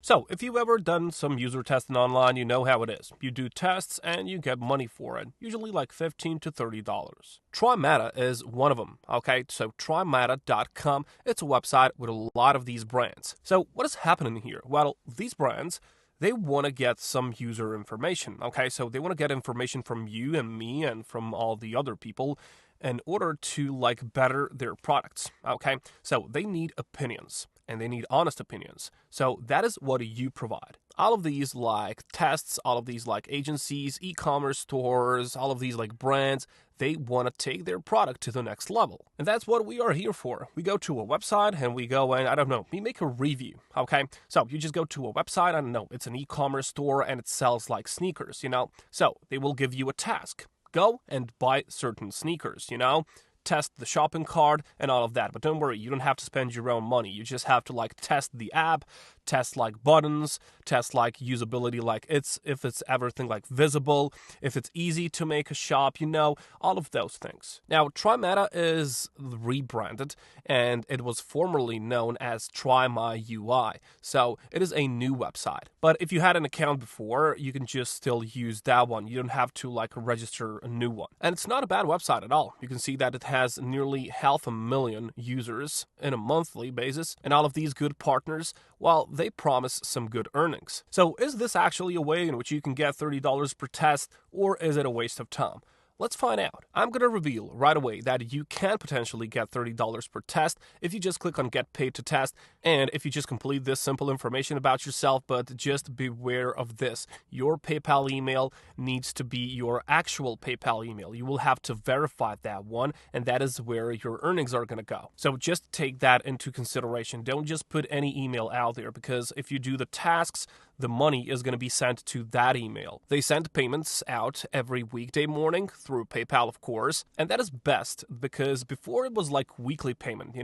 So, if you've ever done some user testing online, you know how it is. You do tests and you get money for it, usually like $15 to $30. Trymata is one of them, okay? So, Trymata.com, it's a website with a lot of these brands. So, what is happening here? Well, these brands, they want to get some user information, okay? So, they want to get information from you and me and from all the other people in order to like better their products, okay? So, they need opinions and they need honest opinions. So that is what you provide. All of these like tests, all of these like agencies, e-commerce stores, all of these like brands, they want to take their product to the next level. And that's what we are here for. We go to a website and we go and, I don't know, we make a review, okay? So you just go to a website, I don't know, it's an e-commerce store and it sells like sneakers, So they will give you a task. Go and buy certain sneakers, test the shopping cart and all of that. But don't worry, you don't have to spend your own money. You just have to like test the app, test like buttons, test like usability, like if it's everything like visible, if it's easy to make a shop, all of those things. Now, Trymata is rebranded and it was formerly known as Try My UI. So it is a new website. But if you had an account before, you can just still use that one. You don't have to like register a new one. And it's not a bad website at all. You can see that it has nearly 500,000 users in a monthly basis, and all of these good partners, well, they promise some good earnings. So is this actually a way in which you can get $30 per test, or is it a waste of time? Let's find out. I'm going to reveal right away that you can potentially get $30 per test if you just click on Get Paid to Test and if you just complete this simple information about yourself, but just beware of this. Your PayPal email needs to be your actual PayPal email. You will have to verify that one, and that is where your earnings are going to go. So just take that into consideration. Don't just put any email out there, because if you do the tasks, the money is going to be sent to that email. They send payments out every weekday morning through PayPal, of course, and that is best because before it was like weekly payment,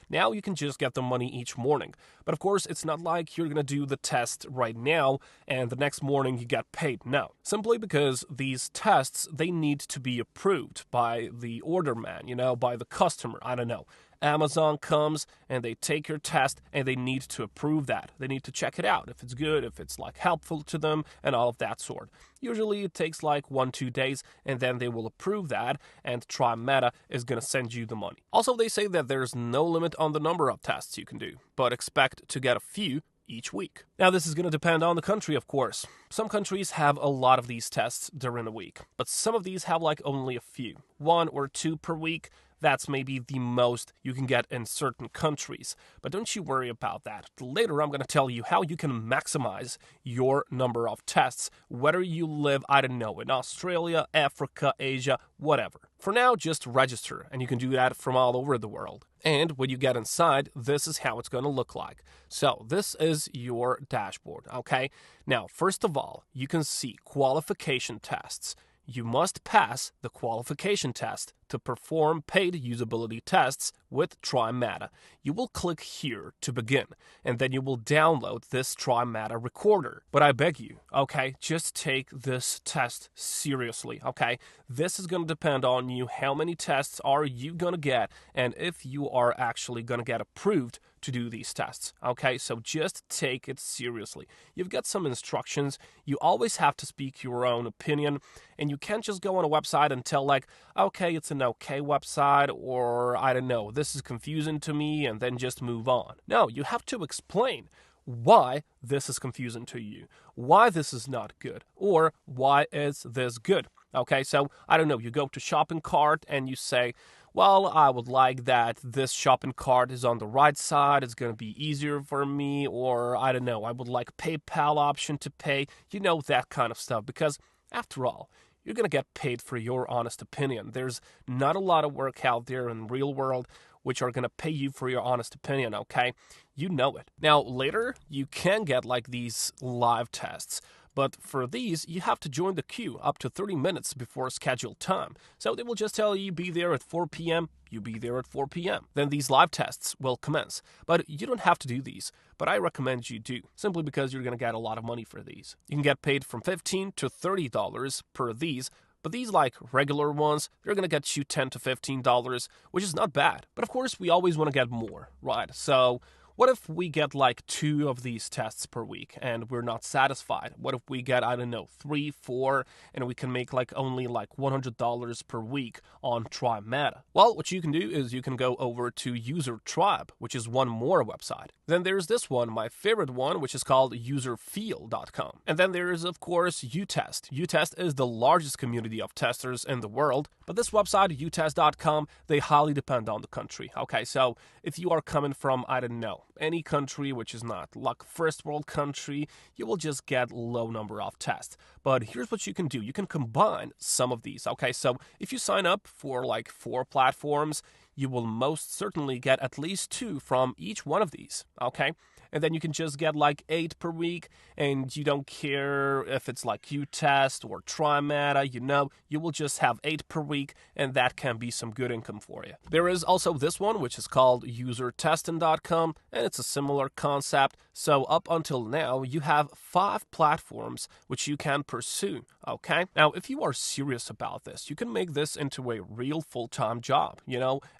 Now you can just get the money each morning. But of course, it's not like you're going to do the test right now and the next morning you get paid. No, simply because these tests, they need to be approved by the order man, by the customer. I don't know. Amazon comes and they take your test and they need to approve that. They need to check it out, if it's good, if it's like helpful to them and all of that sort. Usually it takes like 1-2 days and then they will approve that and Trymata is going to send you the money. Also, they say that there's no limit on the number of tests you can do, but expect to get a few each week. Now, this is going to depend on the country, of course. Some countries have a lot of these tests during a week, but some of these have like only a few, 1 or 2 per week. That's maybe the most you can get in certain countries. But don't you worry about that. Later, I'm going to tell you how you can maximize your number of tests, whether you live, I don't know, in Australia, Africa, Asia, whatever. For now, just register, and you can do that from all over the world. And when you get inside, this is how it's going to look like. So this is your dashboard, okay? Now, first of all, you can see qualification tests. You must pass the qualification test to perform paid usability tests with Trymata. You will click here to begin, and then you will download this Trymata recorder. But I beg you, okay, just take this test seriously, okay? This is going to depend on you. How many tests are you going to get, and if you are actually going to get approved to do these tests, okay? So just take it seriously. You've got some instructions. You always have to speak your own opinion, and you can't just go on a website and tell like, okay, it's an okay website, or I don't know, this is confusing to me, and then just move on. No, you have to explain why this is confusing to you, why this is not good, or why is this good. Okay, so I don't know, you go to shopping cart and you say, well, I would like that this shopping cart is on the right side, it's going to be easier for me, or I don't know, I would like PayPal option to pay, that kind of stuff, because after all, you're going to get paid for your honest opinion. There's not a lot of work out there in the real world which are going to pay you for your honest opinion, okay? You know it. Now, later, you can get like these live tests, but for these, you have to join the queue up to 30 minutes before scheduled time. So they will just tell you be there at 4 p.m., you be there at 4 p.m. Then these live tests will commence. But you don't have to do these, but I recommend you do, simply because you're going to get a lot of money for these. You can get paid from $15 to $30 per these, but these like regular ones, they're going to get you $10 to $15, which is not bad. But of course, we always want to get more, right? So what if we get like 2 of these tests per week and we're not satisfied? What if we get, I don't know, 3, 4, and we can make like only like $100 per week on Trymata? Well, what you can do is you can go over to User Tribe, which is one more website. Then there's this one, my favorite one, which is called userfeel.com. And then there is, of course, Utest. Utest is the largest community of testers in the world, but this website, utest.com, they highly depend on the country. Okay, so if you are coming from, I don't know, any country which is not like first world country, you will just get low number of tests. But here's what you can do. You can combine some of these. Okay, so if you sign up for like 4 platforms, you will most certainly get at least 2 from each one of these. Okay, and then you can just get like 8 per week, and you don't care if it's like Utest or Trymata, you will just have 8 per week, and that can be some good income for you. There is also this one, which is called usertesting.com, and it's a similar concept. So up until now, you have 5 platforms which you can pursue, okay? Now, if you are serious about this, you can make this into a real full-time job,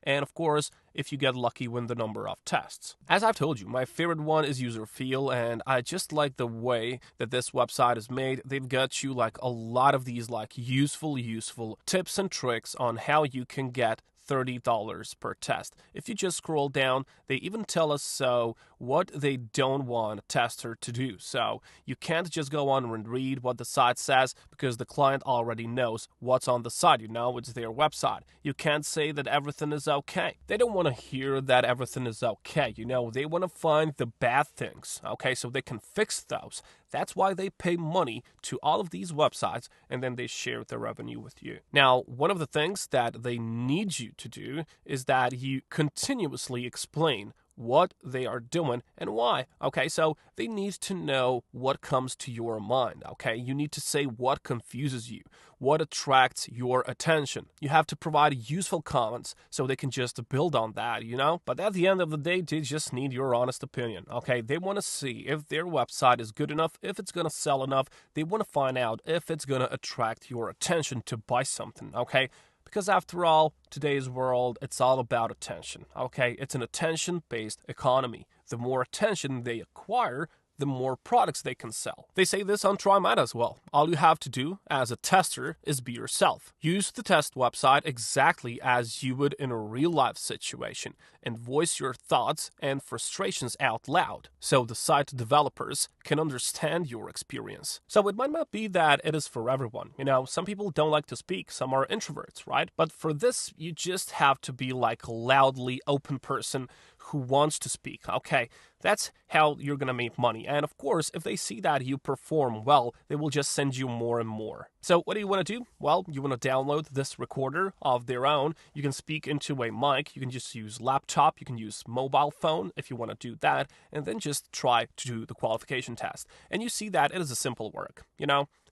and of course, if you get lucky with the number of tests. As I've told you, my favorite one is Userfeel, and I just like the way that this website is made. They've got you like a lot of these like useful tips and tricks on how you can get $30 per test. If you just scroll down, they even tell us so what they don't want a tester to do. So you can't just go on and read what the site says because the client already knows what's on the site. It's their website. You can't say that everything is okay. They don't want to hear that everything is okay. They want to find the bad things, okay, so they can fix those. That's why they pay money to all of these websites, and then they share the revenue with you. Now, one of the things that they need you to do is that you continuously explain what they are doing and why. Okay, so they need to know what comes to your mind. Okay, you need to say what confuses you, what attracts your attention. You have to provide useful comments so they can just build on that, But at the end of the day, they just need your honest opinion. Okay, they want to see if their website is good enough, if it's going to sell enough. They want to find out if it's going to attract your attention to buy something. Okay. Because after all, today's world, it's all about attention, okay? It's an attention-based economy. The more attention they acquire, the more products they can sell. They say this on Trymata as well. All you have to do as a tester is be yourself. Use the test website exactly as you would in a real-life situation and voice your thoughts and frustrations out loud so the site developers can understand your experience. So it might not be that it is for everyone. Some people don't like to speak. Some are introverts, right? But for this, you just have to be like a loudly open person who wants to speak. Okay, that's how you're going to make money. And of course, if they see that you perform well, they will just send you more and more. So what do you want to do? Well, you want to download this recorder of their own. You can speak into a mic. You can just use laptop. You can use mobile phone if you want to do that. And then just try to do the qualification test. And you see that it is a simple work,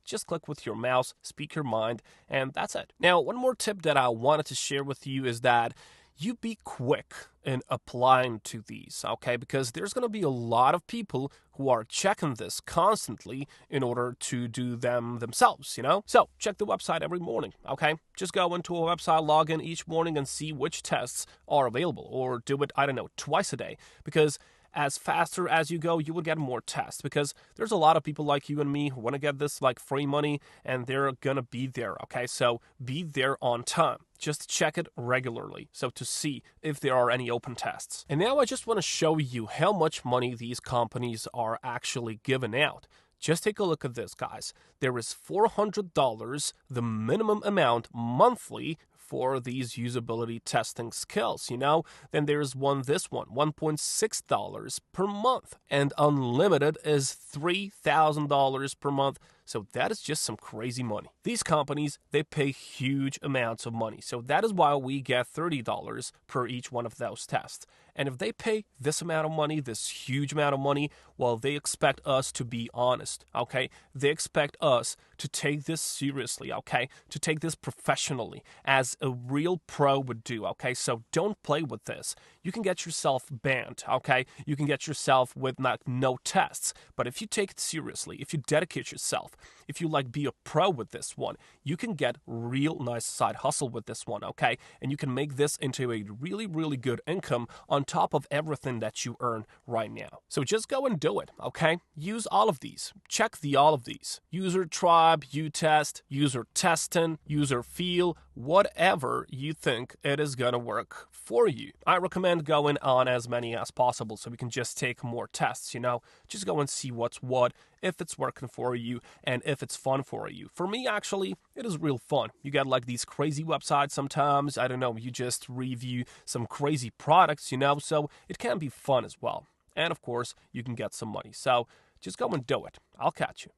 Just click with your mouse, speak your mind, and that's it. Now, one more tip that I wanted to share with you is that you be quick in applying to these, okay? Because there's going to be a lot of people who are checking this constantly in order to do them themselves, So check the website every morning, okay? Just go into a website, log in each morning and see which tests are available, or do it, twice a day, because as faster as you go, you will get more tests, because there's a lot of people like you and me who want to get this like free money, and they're gonna be there, okay? So be there on time. Just check it regularly, so to see if there are any open tests. And now I just want to show you how much money these companies are actually giving out. Just take a look at this, guys. There is $400, the minimum amount monthly for these usability testing skills, Then there's this one, $1.6 per month. And unlimited is $3,000 per month. So that is just some crazy money. These companies, they pay huge amounts of money. So that is why we get $30 per each one of those tests. And if they pay this amount of money, this huge amount of money, well, they expect us to be honest, okay? They expect us to take this seriously, okay? To take this professionally, as a real pro would do, okay? So don't play with this. you can get yourself banned, okay? You can get yourself with like no tests. But if you take it seriously, if you dedicate yourself, if you like be a pro with this one, you can get real nice side hustle with this one, okay? And you can make this into a really, really good income on top of everything that you earn right now. So just go and do it, okay? Use all of these. Check all of these. User tribe, U-test, user testing, user feel, whatever you think it is going to work for you. I recommend going on as many as possible so we can just take more tests, Just go and see what's what, if it's working for you, and if it's fun for you. For me, actually, it is real fun. You get like these crazy websites sometimes. I don't know, you just review some crazy products, so it can be fun as well. And of course, you can get some money. So just go and do it. I'll catch you.